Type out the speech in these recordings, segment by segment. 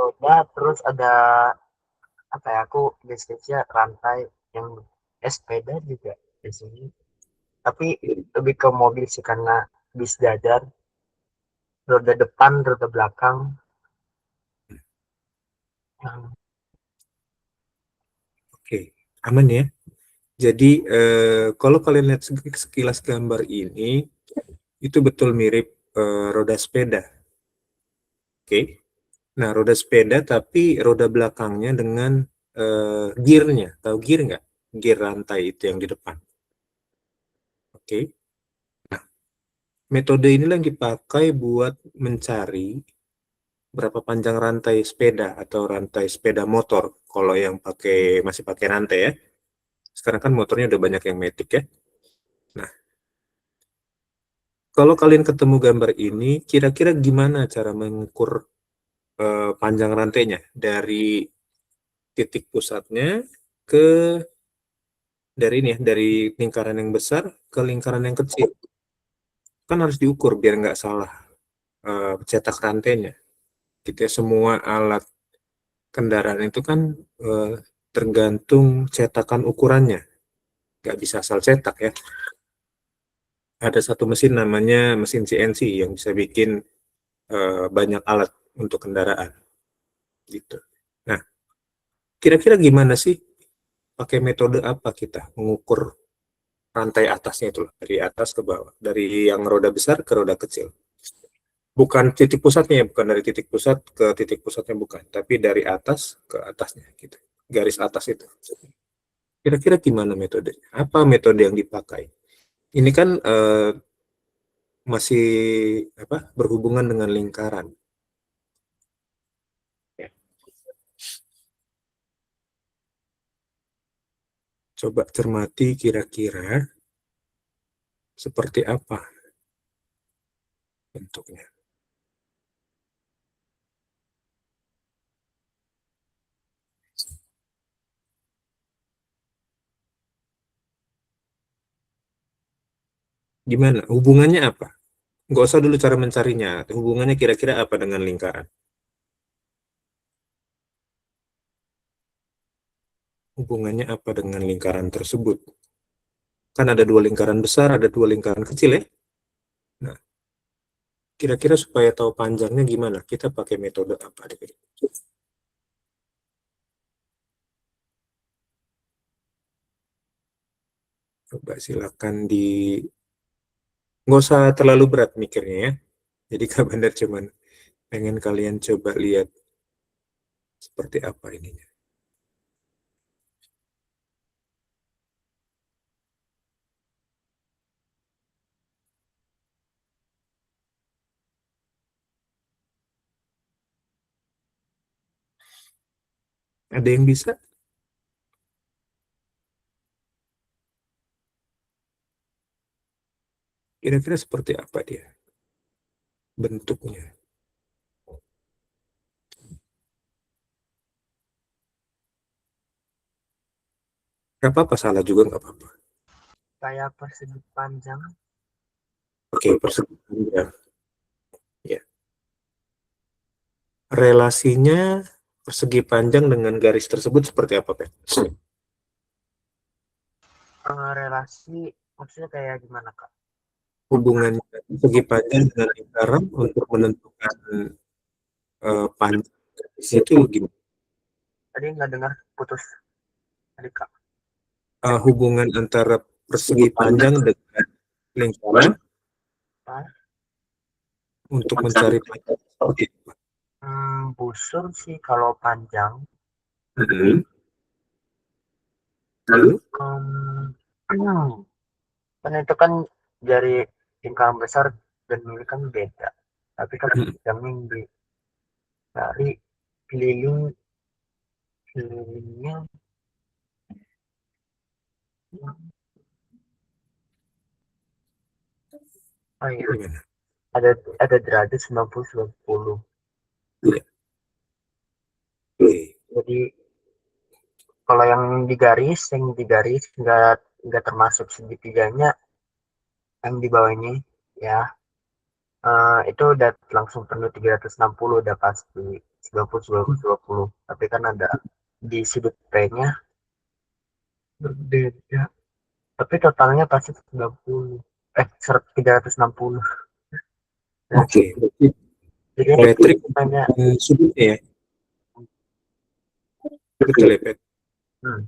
roda, terus ada apa ya, aku deskripsinya rantai yang sepeda juga di sini. Tapi lebih ke mobil sih karena bis dadar, roda depan, roda belakang. Yang Oke, aman ya. Jadi kalau kalian lihat sekilas gambar ini, itu betul mirip roda sepeda. Oke. Nah, roda sepeda tapi roda belakangnya dengan gearnya. Tahu gear nggak? Gear rantai itu yang di depan. Oke. Metode inilah yang dipakai buat mencari berapa panjang rantai sepeda atau rantai sepeda motor. Kalau yang masih pakai rantai ya. Sekarang kan motornya udah banyak yang matic ya. Nah, kalau kalian ketemu gambar ini, kira-kira gimana cara mengukur panjang rantainya dari titik pusatnya ke dari lingkaran yang besar ke lingkaran yang kecil. Kan harus diukur biar nggak salah cetak rantainya. Kita semua alat kendaraan itu kan eh, tergantung cetakan ukurannya. Nggak bisa asal cetak ya. Ada satu mesin namanya mesin CNC yang bisa bikin banyak alat untuk kendaraan gitu. Nah, kira-kira gimana sih pakai metode apa kita mengukur rantai atasnya itu loh, dari atas ke bawah, dari yang roda besar ke roda kecil. Bukan titik pusatnya ya, bukan dari titik pusat ke titik pusatnya bukan, tapi dari atas ke atasnya gitu. Garis atas itu. Kira-kira gimana metodenya? Apa metode yang dipakai? Ini kan masih apa berhubungan dengan lingkaran. Ya. Coba cermati kira-kira seperti apa bentuknya. Gimana? Hubungannya apa? Nggak usah dulu cara mencarinya. Hubungannya kira-kira apa dengan lingkaran? Hubungannya apa dengan lingkaran tersebut? Kan ada dua lingkaran besar, ada dua lingkaran kecil ya. Nah, kira-kira supaya tahu panjangnya gimana? Kita pakai metode apa? Coba silakan nggak usah terlalu berat mikirnya ya. Jadi Kak Bandar cuman pengen kalian coba lihat seperti apa ininya. Ada yang bisa? Kira-kira seperti apa dia bentuknya? Gak apa-apa, salah juga nggak apa-apa. kayak persegi panjang. Oke, persegi panjang. Ya. Relasinya persegi panjang dengan garis tersebut seperti apa, Pak? Relasi maksudnya kayak gimana, Kak? Hubungannya persegi panjang dengan lingkaran untuk menentukan panjang garisnya itu gimana? Tadi nggak dengar, putus tadi, Kak. Hubungan antara persegi panjang dengan lingkaran Apa? untuk mencari panjang seperti apa? Busur sih kalau panjang. Hmm. Lalu? Hmm, kan itu kan dari lingkaran besar dan mini kan beda. Tapi kalau Hmm. panjangnya dari keliling kelilingnya, oh iya, Gimana? ada ada derajat 90 90. Ya. Oke. Jadi kalau yang digaris nggak termasuk segitiganya, yang di bawahnya ya itu udah langsung penuh 360 udah pasti. 90, 10, 20, 20, 20. Tapi kan ada di sudut P-nya berbeda. Tapi totalnya pasti 90. 360. Nah, Oke, berarti jadi metrik tanya, sudutnya ya. Betul ya, Pet? hmm,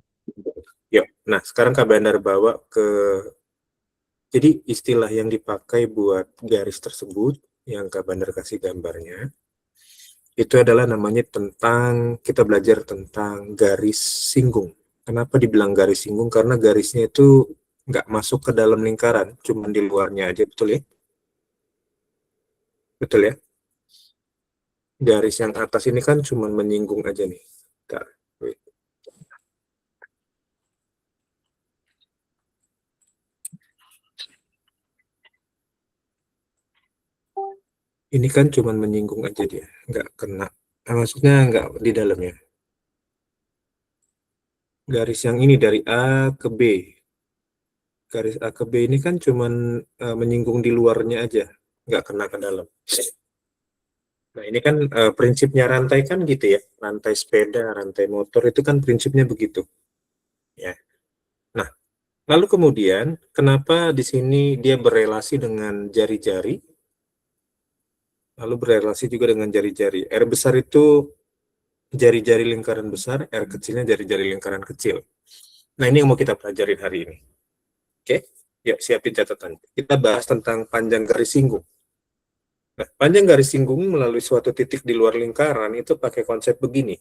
Yuk. Nah, sekarang Kak Bandar bawa ke, jadi istilah yang dipakai buat garis tersebut, yang Kak Bandar kasih gambarnya, itu adalah namanya tentang, kita belajar tentang garis singgung. Kenapa dibilang garis singgung? Karena garisnya itu nggak masuk ke dalam lingkaran, cuma di luarnya aja, betul ya? Betul ya? Garis yang atas ini kan cuma menyinggung aja nih. Bentar. Wait. Ini kan cuma menyinggung aja dia, nggak kena. Maksudnya nggak di dalamnya. Garis yang ini dari A ke B. Garis A ke B ini kan cuma menyinggung di luarnya aja, nggak kena ke dalam. Nah, ini kan prinsipnya rantai kan gitu ya. Rantai sepeda, rantai motor itu kan prinsipnya begitu. Ya. Nah, lalu kemudian kenapa di sini dia berelasi dengan jari-jari? Lalu berelasi juga dengan jari-jari. R besar itu jari-jari lingkaran besar, R kecilnya jari-jari lingkaran kecil. Nah, ini yang mau kita pelajarin hari ini. Oke? Yuk, siapin catatan. Kita bahas tentang panjang garis singgung. Nah, panjang garis singgung melalui suatu titik di luar lingkaran itu pakai konsep begini.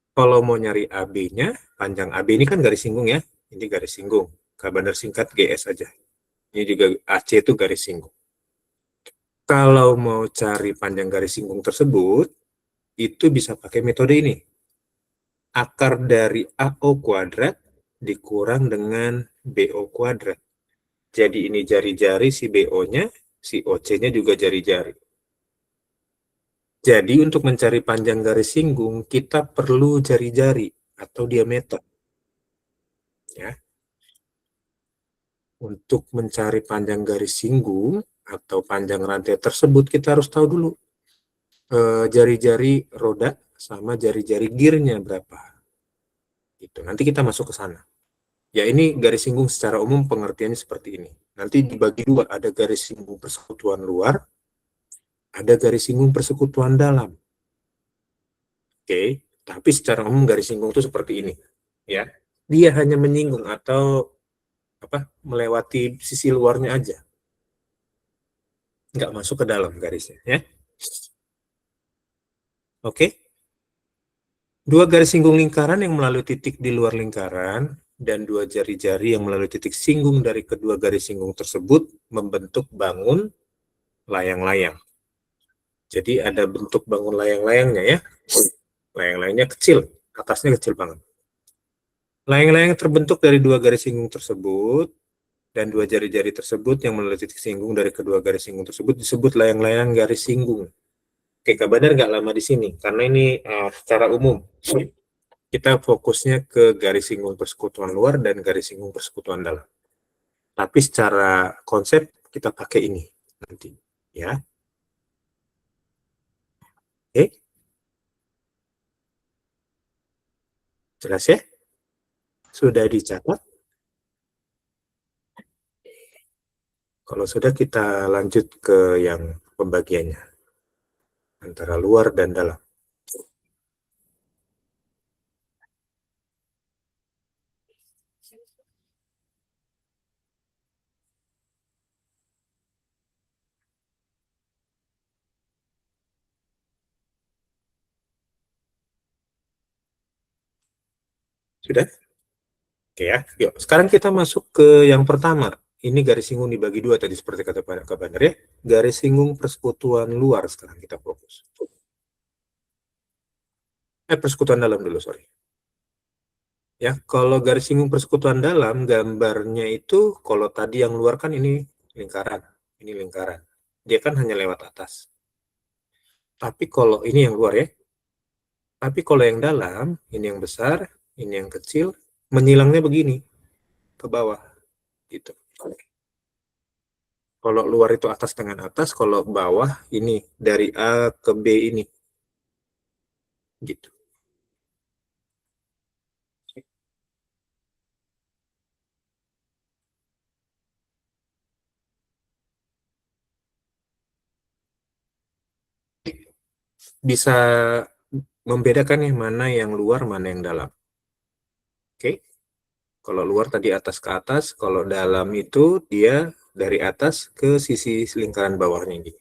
Kalau mau nyari AB-nya, panjang AB ini kan garis singgung ya. Ini garis singgung. Kabar singkat GS aja. Ini juga AC itu garis singgung. Kalau mau cari panjang garis singgung tersebut, itu bisa pakai metode ini. Akar dari AO kuadrat dikurang dengan BO kuadrat. Jadi ini jari-jari si BO-nya, si OC-nya juga jari-jari. Jadi untuk mencari panjang garis singgung, kita perlu jari-jari atau diameter. Ya. Untuk mencari panjang garis singgung atau panjang rantai tersebut, kita harus tahu dulu jari-jari roda sama jari-jari gearnya berapa. Gitu. Nanti kita masuk ke sana. Ya ini garis singgung secara umum pengertiannya seperti ini. Nanti dibagi dua, ada garis singgung persekutuan luar, ada garis singgung persekutuan dalam. Oke, tapi secara umum garis singgung itu seperti ini. Ya, dia hanya menyinggung atau apa melewati sisi luarnya aja, nggak masuk ke dalam garisnya. Ya, oke. Dua garis singgung lingkaran yang melalui titik di luar lingkaran dan dua jari-jari yang melalui titik singgung dari kedua garis singgung tersebut membentuk bangun layang-layang. Jadi ada bentuk bangun layang-layangnya ya. Layang-layangnya kecil, atasnya kecil banget. Layang-layang terbentuk dari dua garis singgung tersebut dan dua jari-jari tersebut yang melalui titik singgung dari kedua garis singgung tersebut disebut layang-layang garis singgung. Oke, Kak Badar nggak lama di sini karena ini secara umum. Kita fokusnya ke garis singgung persekutuan luar dan garis singgung persekutuan dalam. Tapi secara konsep kita pakai ini nanti, ya. Oke, jelas ya? Sudah dicatat? Kalau sudah kita lanjut ke yang pembagiannya antara luar dan dalam. Sudah? Oke ya. Yuk, sekarang kita masuk ke yang pertama. Ini garis singgung dibagi dua tadi seperti kata Pak Bandar ya. Garis singgung persekutuan luar sekarang kita fokus. Persekutuan dalam dulu, sorry. Ya, kalau garis singgung persekutuan dalam, gambarnya itu kalau tadi yang luar kan lingkaran, ini lingkaran. Dia kan hanya lewat atas. Tapi kalau ini yang luar ya. Tapi kalau yang dalam, ini yang besar, ini yang kecil, menyilangnya begini ke bawah, gitu. Kalau luar itu atas dengan atas, kalau bawah ini dari A ke B ini. gitu. Bisa membedakan yang mana yang luar, mana yang dalam. Oke? Kalau luar tadi atas ke atas, kalau dalam itu dia dari atas ke sisi lingkaran bawahnya ini.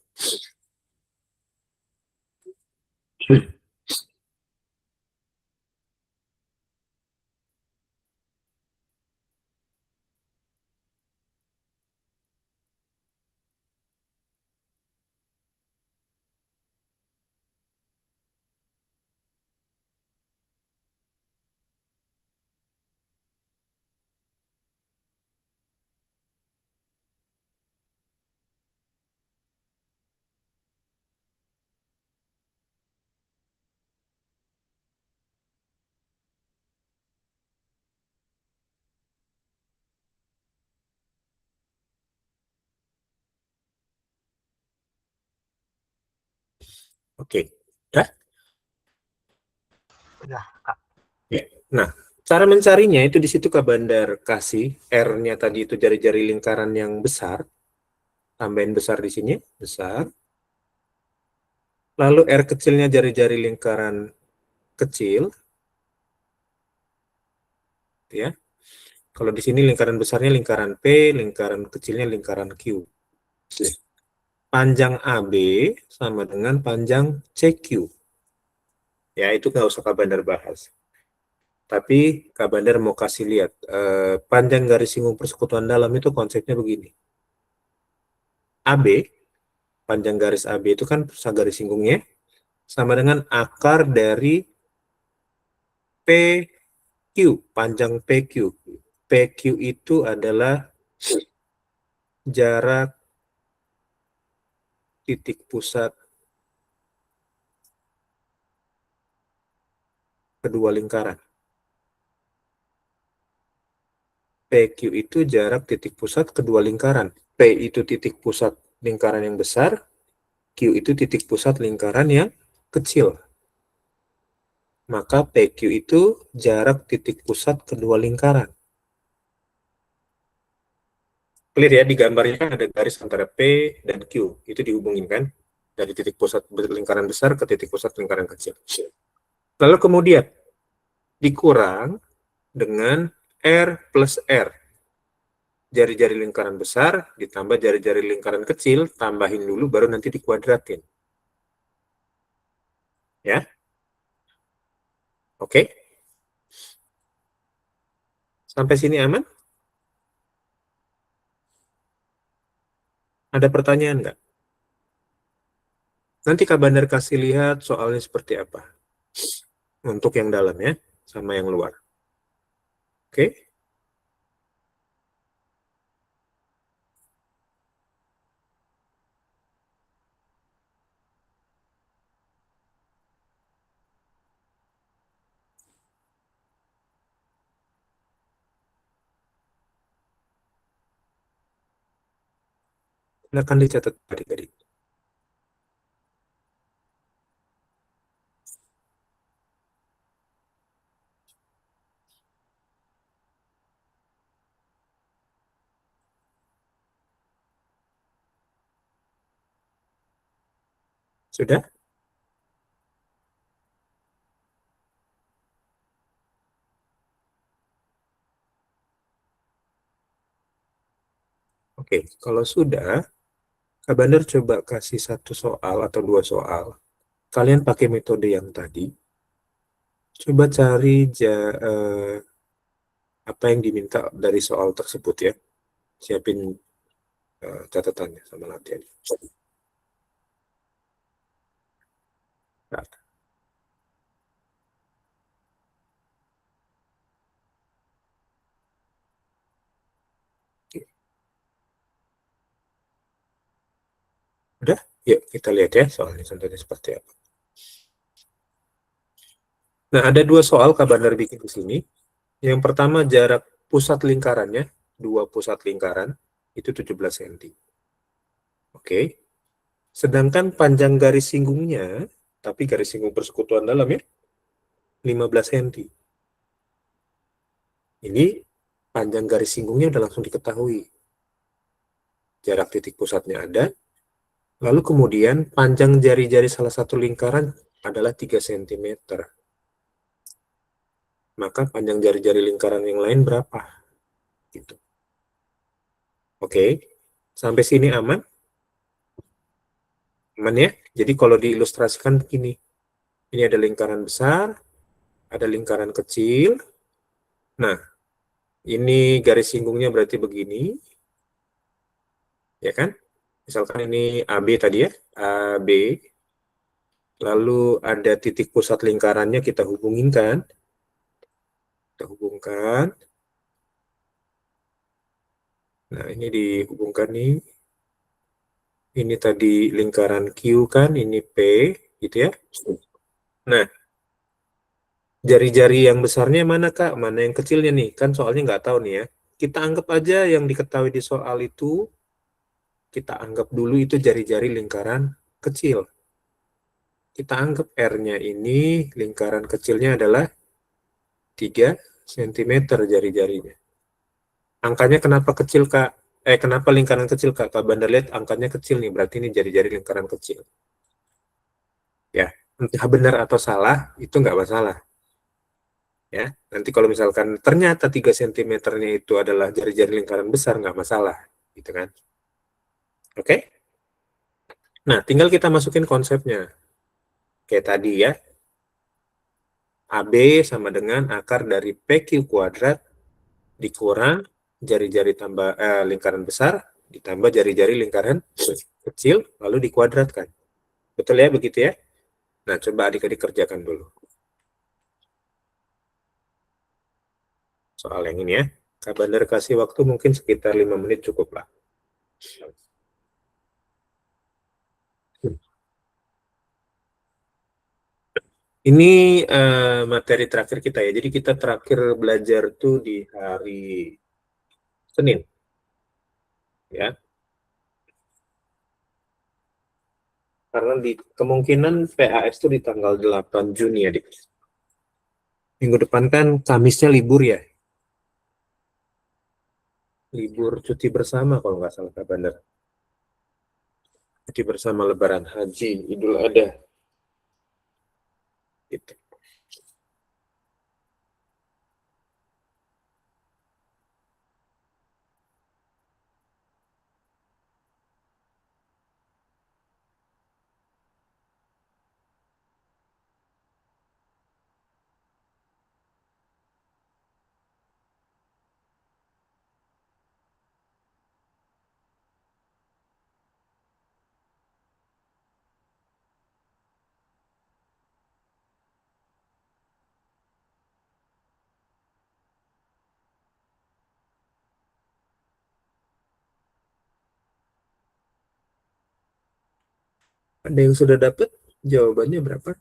Oke. Ya? Udah, Kak. Ya. Nah, cara mencarinya itu di situ Kak Bandar kasih R-nya tadi itu jari-jari lingkaran yang besar, tambahin besar di sini, besar. Lalu R kecilnya jari-jari lingkaran kecil, ya. Kalau di sini lingkaran besarnya lingkaran P, lingkaran kecilnya lingkaran Q. Panjang AB sama dengan panjang CQ. Ya, itu nggak usah Kak Bandar bahas. Tapi Kak Bandar mau kasih lihat, panjang garis singgung persekutuan dalam itu konsepnya begini. AB, panjang garis AB itu kan garis singgungnya, sama dengan akar dari PQ, panjang PQ. PQ itu adalah jarak titik pusat kedua lingkaran. PQ itu jarak titik pusat kedua lingkaran. P itu titik pusat lingkaran yang besar, Q itu titik pusat lingkaran yang kecil. Maka PQ itu jarak titik pusat kedua lingkaran. Clear ya, di gambarnya kan ada garis antara P dan Q. Itu dihubungin kan? Dari titik pusat lingkaran besar ke titik pusat lingkaran kecil. Lalu kemudian dikurang dengan R plus R. Jari-jari lingkaran besar ditambah jari-jari lingkaran kecil, tambahin dulu baru nanti dikuadratin. Ya. Oke. Sampai sini aman? Ada pertanyaan nggak? Nanti Kak Bandar kasih lihat soalnya seperti apa. Untuk yang dalam ya, sama yang luar. Oke. Silakan dicatat adik-adik. Sudah? Oke, kalau sudah, Kak Bandar coba kasih satu soal atau dua soal. Kalian pakai metode yang tadi. Coba cari apa yang diminta dari soal tersebut ya. Siapin catatannya sama latihan. Nah, oke. Udah? Yuk kita lihat ya soalnya contohnya seperti apa. Nah, ada dua soal Kak Bandar bikin di sini. Yang pertama jarak pusat lingkarannya, dua pusat lingkaran, itu 17 cm. Oke. Sedangkan panjang garis singgungnya, tapi garis singgung persekutuan dalam ya, 15 cm. Ini panjang garis singgungnya udah langsung diketahui. Jarak titik pusatnya ada. Lalu kemudian panjang jari-jari salah satu lingkaran adalah 3 cm. Maka panjang jari-jari lingkaran yang lain berapa? Gitu. Oke, sampai sini aman? Aman ya? Jadi kalau diilustrasikan begini. Ini ada lingkaran besar, ada lingkaran kecil. Nah, ini garis singgungnya berarti begini, ya kan? Misalkan ini AB tadi ya, AB. Lalu ada titik pusat lingkarannya kita hubungin kan? Kita hubungkan. Nah, ini dihubungkan nih. Ini tadi lingkaran Q kan, ini P, gitu ya. Nah, jari-jari yang besarnya mana Kak? Mana yang kecilnya nih? Kan soalnya nggak tahu nih ya. Kita anggap aja yang diketahui di soal itu, kita anggap dulu itu jari-jari lingkaran kecil. Kita anggap R-nya ini, lingkaran kecilnya adalah 3 cm jari-jarinya. Angkanya kenapa kecil, Kak? Kenapa lingkaran kecil, Kak? Kak Bandar lihat angkanya kecil nih, berarti ini jari-jari lingkaran kecil. Ya, entah benar atau salah, itu nggak masalah. Ya, nanti kalau misalkan ternyata 3 cm-nya itu adalah jari-jari lingkaran besar, nggak masalah. Gitu kan? Oke? Nah, tinggal kita masukin konsepnya. Kayak tadi ya, AB sama dengan akar dari PQ kuadrat dikurang jari-jari tambah lingkaran besar ditambah jari-jari lingkaran kecil lalu dikuadratkan. Betul ya begitu ya? Nah, coba adik-adik kerjakan dulu soal yang ini ya. Kak Bandar kasih waktu mungkin sekitar 5 menit cukup lah. Ini materi terakhir kita ya. Jadi kita terakhir belajar tuh di hari Senin ya. Karena di kemungkinan PAS itu di tanggal 8 Juni ya, Dik. Minggu depan kan Kamisnya libur ya. Libur cuti bersama kalau nggak salah Kak Bandar. Cuti bersama Lebaran Haji, Idul Adha. Gitu. Ada yang sudah dapat jawabannya berapa?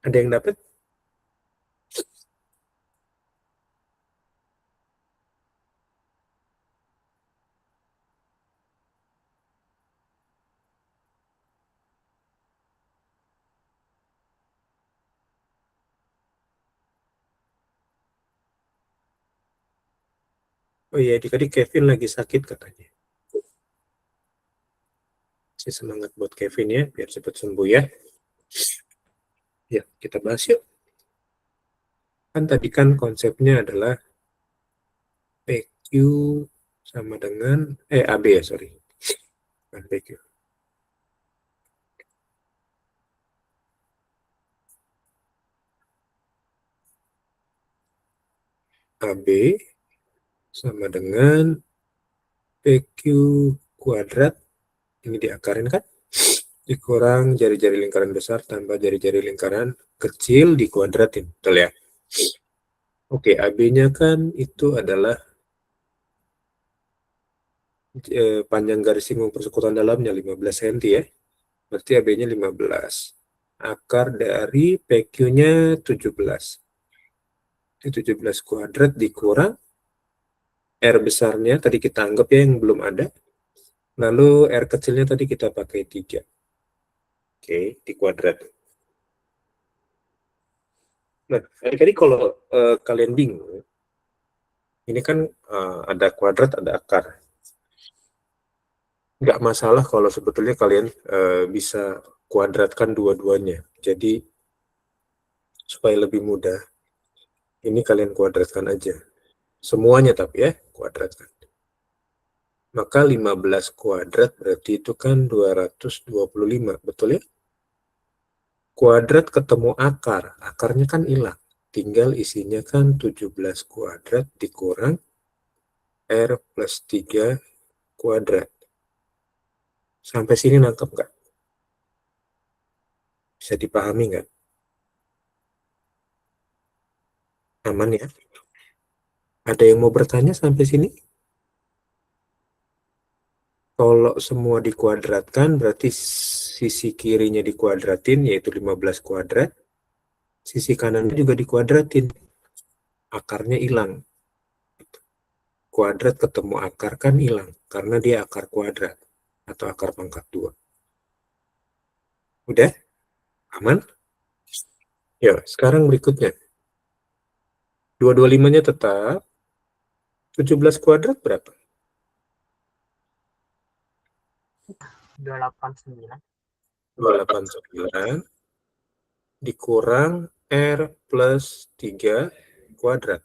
Ada yang dapat? Oh iya, tadi Kevin lagi sakit katanya. Saya semangat buat Kevin ya, biar cepat sembuh ya. Ya, kita bahas yuk. Kan tadi kan konsepnya adalah PQ sama dengan, AB ya, sorry. Bukan PQ. AB sama dengan PQ kuadrat, ini diakarin kan? Dikurang jari-jari lingkaran besar tambah jari-jari lingkaran kecil dikuadratin. Betul ya? Oke, AB-nya kan itu adalah panjang garis singgung persekutuan dalamnya 15 cm ya. Berarti AB-nya 15. Akar dari PQ-nya 17. Itu 17 kuadrat dikurang R besarnya tadi kita anggap ya yang belum ada. Lalu R kecilnya tadi kita pakai 3. Oke, di kuadrat. Nah, tadi kalau kalian bingung, ini kan ada kuadrat, ada akar. Nggak masalah kalau sebetulnya kalian bisa kuadratkan dua-duanya. Jadi, supaya lebih mudah, ini kalian kuadratkan aja. Semuanya tapi ya, kuadratkan. Maka 15 kuadrat berarti itu kan 225, betul ya? Kuadrat ketemu akar, akarnya kan hilang. Tinggal isinya kan 17 kuadrat dikurang R plus 3 kuadrat. Sampai sini nangkep nggak? Bisa dipahami nggak? Aman ya? Ada yang mau bertanya sampai sini? Kalau semua dikuadratkan, berarti sisi kirinya dikuadratin, yaitu 15 kuadrat. Sisi kanannya juga dikuadratin. Akarnya hilang. Kuadrat ketemu akar kan hilang, karena dia akar kuadrat, atau akar pangkat 2. Udah? Aman? Ya, sekarang berikutnya. 225-nya tetap. 17 kuadrat berapa? 289. 289 dikurang R plus 3 kuadrat.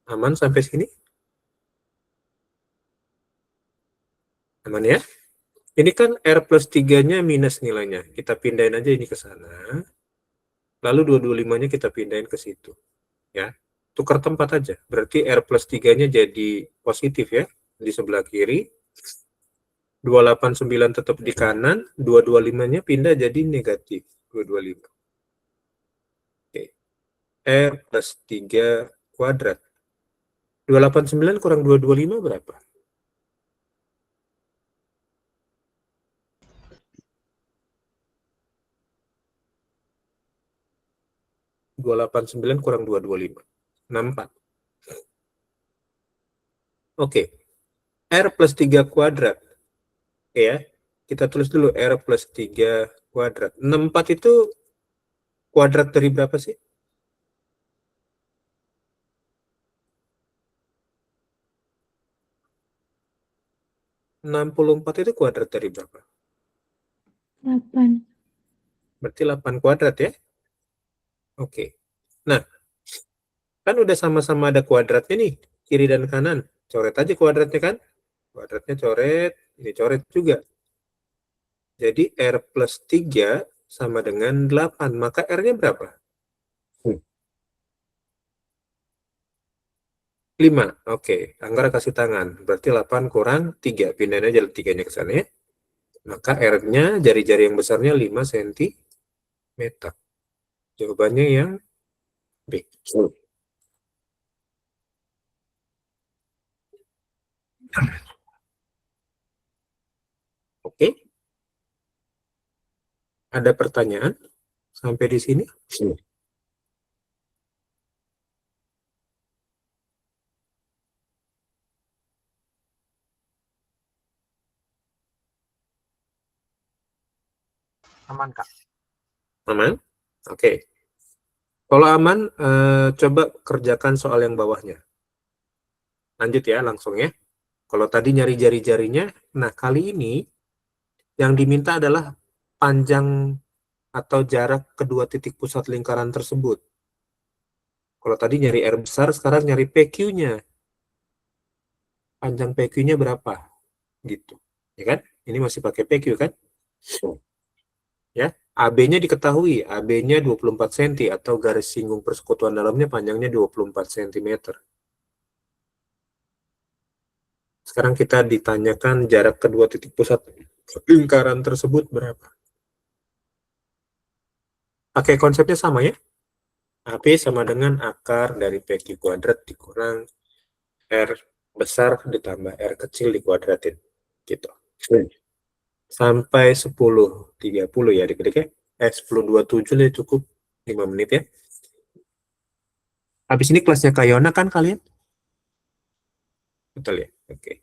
Aman sampai sini? Aman ya? Ini kan R plus 3-nya minus nilainya. Kita pindahin aja ini ke sana. Lalu 225-nya kita pindahin ke situ. Ya, tukar tempat aja. Berarti R plus 3-nya jadi positif ya. Di sebelah kiri. 289 tetap di kanan. 225-nya pindah jadi negatif. 225. Oke. R plus 3 kuadrat. 289 kurang 225 berapa? 289 kurang 225. 64. Oke. R plus 3 kuadrat. Ya. Kita tulis dulu R plus 3 kuadrat. 64 itu kuadrat dari berapa sih? 64 itu kuadrat dari berapa? 8. Berarti 8 kuadrat ya? Oke. Nah, kan udah sama-sama ada kuadratnya nih, kiri dan kanan. Coret aja kuadratnya kan? Kuadratnya coret, ini coret juga. Jadi R plus 3 sama dengan 8. Maka R-nya berapa? 5. Oke, Anggara kasih tangan. Berarti 8 kurang 3. Pindahin aja 3-nya ke sana ya. Maka R-nya, jari-jari yang besarnya 5 cm. Jawabannya yang B. Oke, ada pertanyaan? Sampai di sini? Aman, Kak. Aman? Oke. Kalau aman, coba kerjakan soal yang bawahnya. Lanjut ya, langsung ya. Kalau tadi nyari jari-jarinya, nah kali ini yang diminta adalah panjang atau jarak kedua titik pusat lingkaran tersebut. Kalau tadi nyari R besar, sekarang nyari PQ-nya. Panjang PQ-nya berapa? Gitu. Ya kan? Ini masih pakai PQ kan? Ya. AB-nya diketahui, AB-nya 24 cm atau garis singgung persekutuan dalamnya panjangnya 24 cm. Sekarang kita ditanyakan jarak kedua titik pusat lingkaran tersebut berapa. Pakai konsepnya sama ya. AP sama dengan akar dari PQ kuadrat dikurang R besar ditambah R kecil dikuadratin. Gitu. Sampai 10.30 ya adik-adik ya. 10.27 lah cukup 5 menit ya. Habis ini kelasnya Kayona kan kalian? Betul ya? Oke.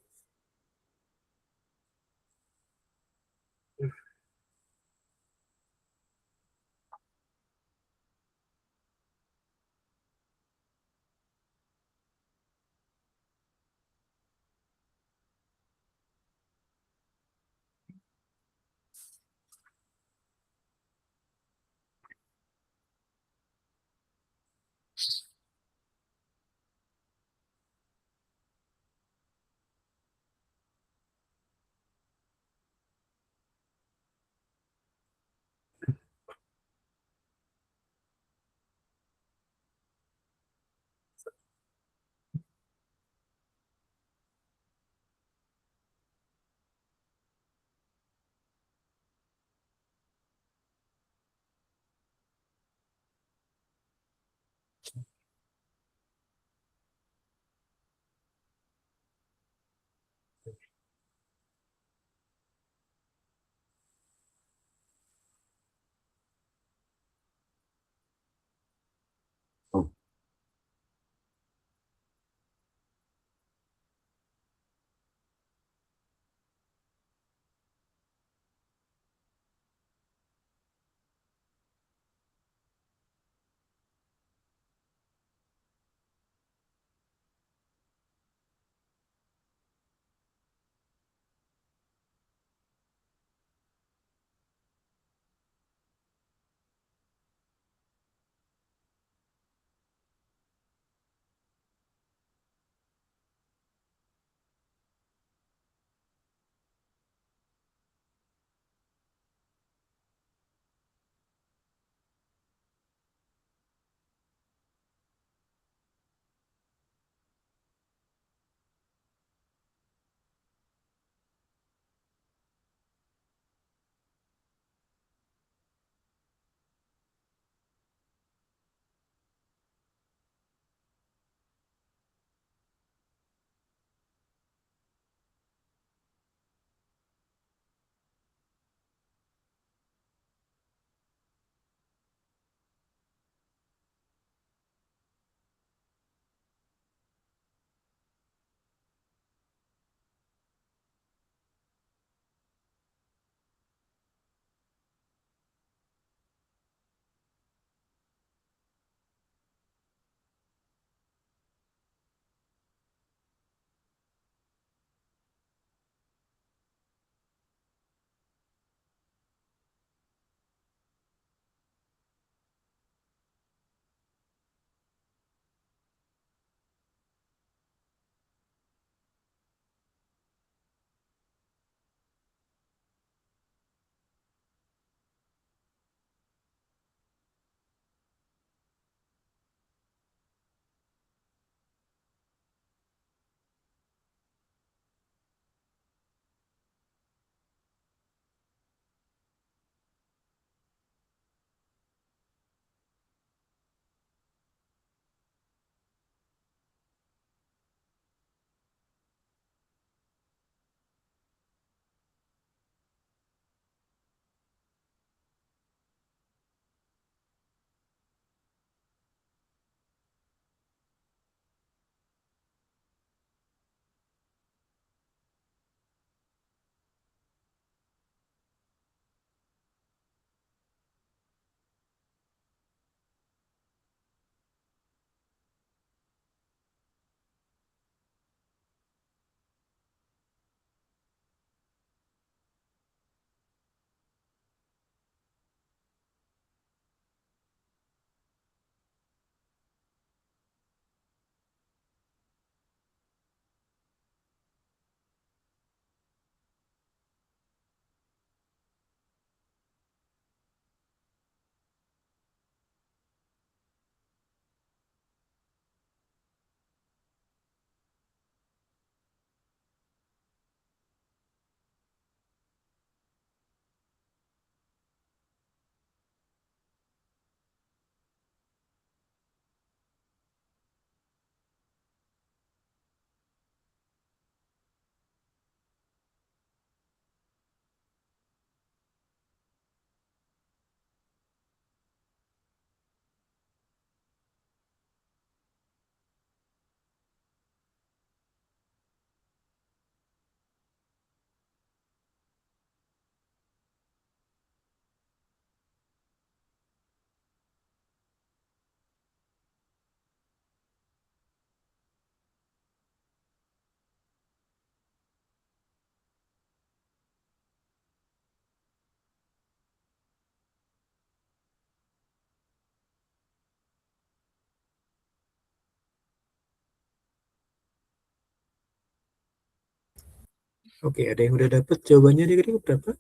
Oke, ada yang udah dapat jawabannya adik-adik berapa?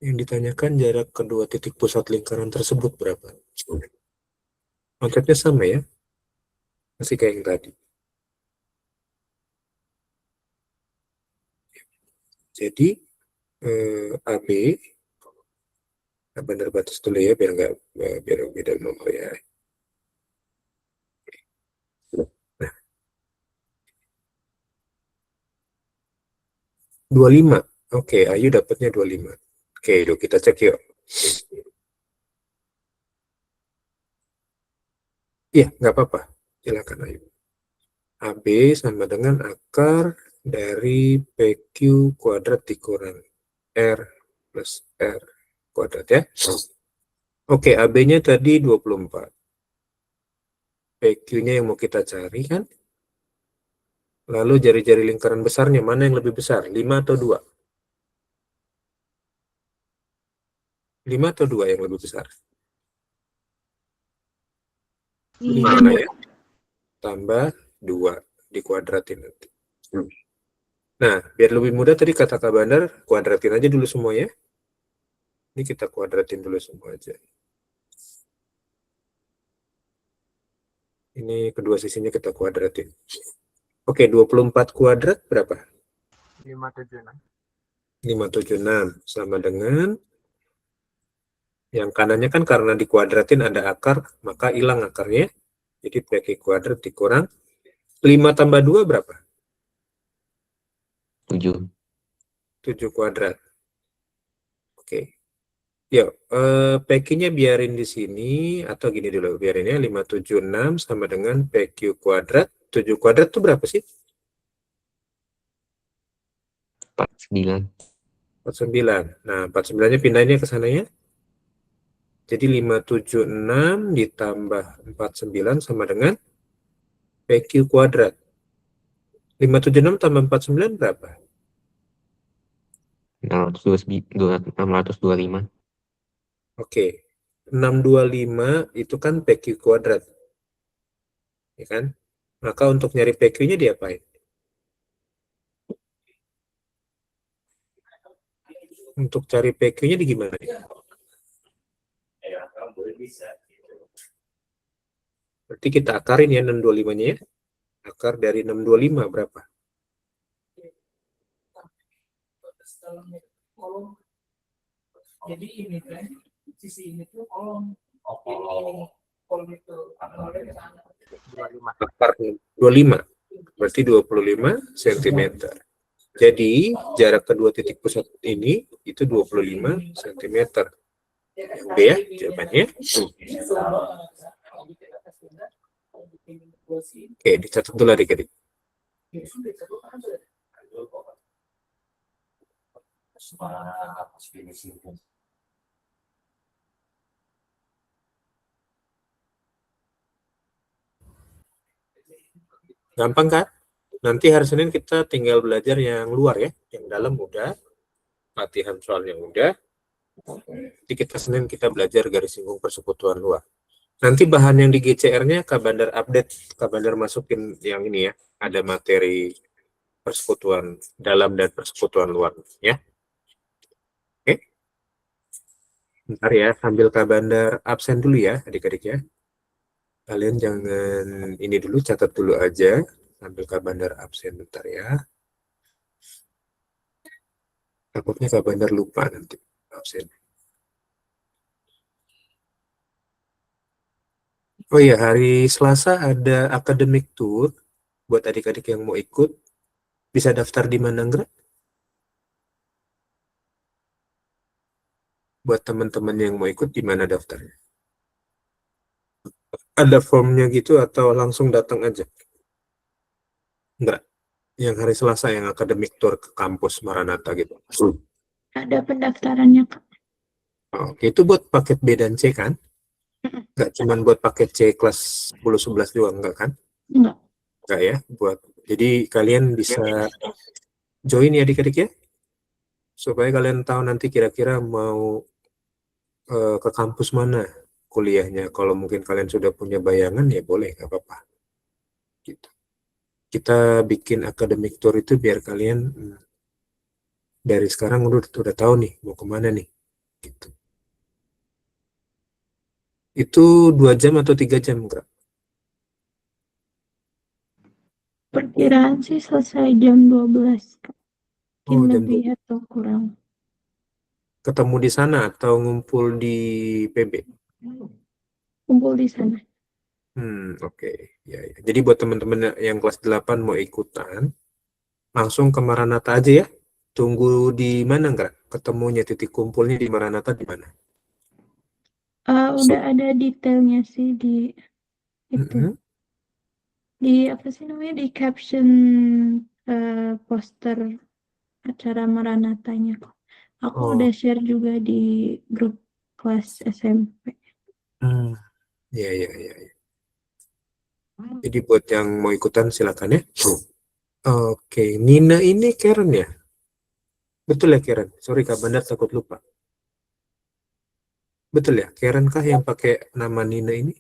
Yang ditanyakan jarak kedua titik pusat lingkaran tersebut berapa? Konsepnya sama ya, masih kayak yang tadi. Jadi AB, benar batas dulu ya, biar nggak biar beda nomor ya. Nah, 25. Oke, Ayu dapatnya 25. Oke, yuk kita cek yuk. Iya, nggak apa-apa. Silakan Ayu. AB sama dengan akar dari PQ kuadrat dikurang R plus R kuadrat ya. Oke, AB-nya tadi 24. PQ-nya yang mau kita cari kan. Lalu jari-jari lingkaran besarnya mana yang lebih besar? 5 atau 2? 5 atau 2 yang lebih besar? 5 ya. Tambah 2 dikuadratin nanti. Nah, biar lebih mudah tadi kata Kak Bandar, kuadratin aja dulu semua ya. Ini kita kuadratin dulu semua aja. Ini kedua sisinya kita kuadratin. Oke, 24 kuadrat berapa? 576. 576 sama dengan yang kanannya kan karena dikuadratin ada akar, maka hilang akarnya. Jadi PQ kuadrat dikurang 5 tambah 2 berapa? 7. 7 kuadrat. Oke. Yuk, PQ-nya biarin di sini, atau gini dulu, biarinnya 576 sama dengan PQ kuadrat. 7 kuadrat itu berapa sih? 49. 49. Nah, 49-nya pindahnya ke sananya. Jadi 576 ditambah 49 sama dengan PQ kuadrat. 576 tambah 49 berapa? 625. Oke. 625 itu kan PQ kuadrat. Ya kan? Maka untuk nyari PQ-nya diapain? Untuk cari PQ-nya di gimana? Berarti kita akarin ya 625-nya ya. Akar dari 625 berapa? Jadi ini kan sisi ini tuh kolom. Kolom itu Akar 25. Berarti 25 cm. Jadi jarak kedua titik pusat ini itu 25 cm. B ya jawabannya. Oke, dicatat dulu adik-adik. Gampang kan? Nanti hari Senin kita tinggal belajar yang luar ya. Yang dalam udah. Latihan soalnya udah. Nanti kita Senin kita belajar garis singgung persekutuan luar. Nanti bahan yang di GCR-nya Kak Bandar update. Kak Bandar masukin yang ini ya. Ada materi persekutuan dalam dan persekutuan luar ya. Oke. Bentar ya, sambil Kak Bandar absen dulu ya adik-adik ya. Kalian jangan ini dulu, catat dulu aja. Sambil Kak Bandar absen bentar ya. Takutnya Kak Bandar lupa nanti absen. Oh iya, hari Selasa ada academic tour. Buat adik-adik yang mau ikut, bisa daftar di mana, Nggra? Buat teman-teman yang mau ikut, di mana daftarnya? Ada formnya gitu atau langsung datang aja? Enggak. Yang hari Selasa yang academic tour ke kampus Maranatha gitu. Ada pendaftarannya, Kak. Oke, itu buat paket B dan C kan? Enggak cuma buat paket C kelas 10-11 doang, enggak kan? Enggak. Enggak ya, buat. Jadi kalian bisa join ya adik-adik ya. Supaya kalian tahu nanti kira-kira mau ke kampus mana, kuliahnya. Kalau mungkin kalian sudah punya bayangan ya boleh, nggak apa-apa. Gitu. Kita bikin academic tour itu biar kalian dari sekarang udah tahu nih mau kemana nih. Gitu. Itu 2 jam atau 3 jam, Kak? Perkiraan sih selesai jam 12, Kak. Mungkin Oh, jam lebih atau kurang. Ketemu di sana atau ngumpul di PB? Kumpul di sana. Oke. Ya, ya. Jadi buat teman-teman yang kelas 8 mau ikutan, langsung ke Maranatha aja ya. Tunggu di mana enggak? Ketemunya titik kumpulnya di Maranatha di mana? Udah ada detailnya sih di itu. Mm-mm. Di apa sih namanya? Di caption poster acara Maranatanya kok. Aku Oh, udah share juga di grup kelas SMP. ya, ya, ya, ya. Jadi buat yang mau ikutan silakan ya. Oke, Nina ini Karen ya? Betul ya Karen? Sorry Kak Bandar takut lupa. Betul ya? Karen kah yang pakai nama Nina ini?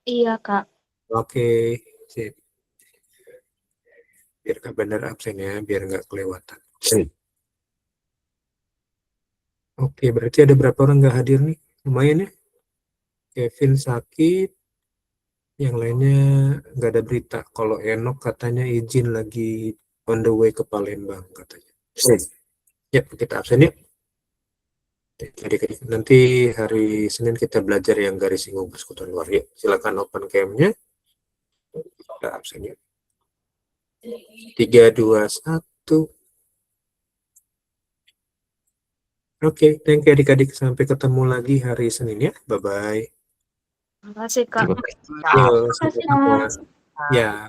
Iya, Kak. Oke, sip. Biar Kak Bandar absen ya, biar nggak kelewatan. Oke, berarti ada berapa orang nggak hadir nih? Lumayan ya. Kevin sakit, yang lainnya nggak ada berita. Kalau Enok katanya izin lagi on the way ke Palembang katanya. Ya, kita absen ya. Adik-adik, nanti hari Senin kita belajar yang garis singgung persekutuan luar ya. Silakan open cam-nya. Kita absen ya. 3, 2, 1. Oke, thank you adik-adik. Sampai ketemu lagi hari Senin ya. Bye-bye. Terima kasih, Kak. Terima kasih. Yo, sampai Terima kasih, ketemu. Kak. Ya.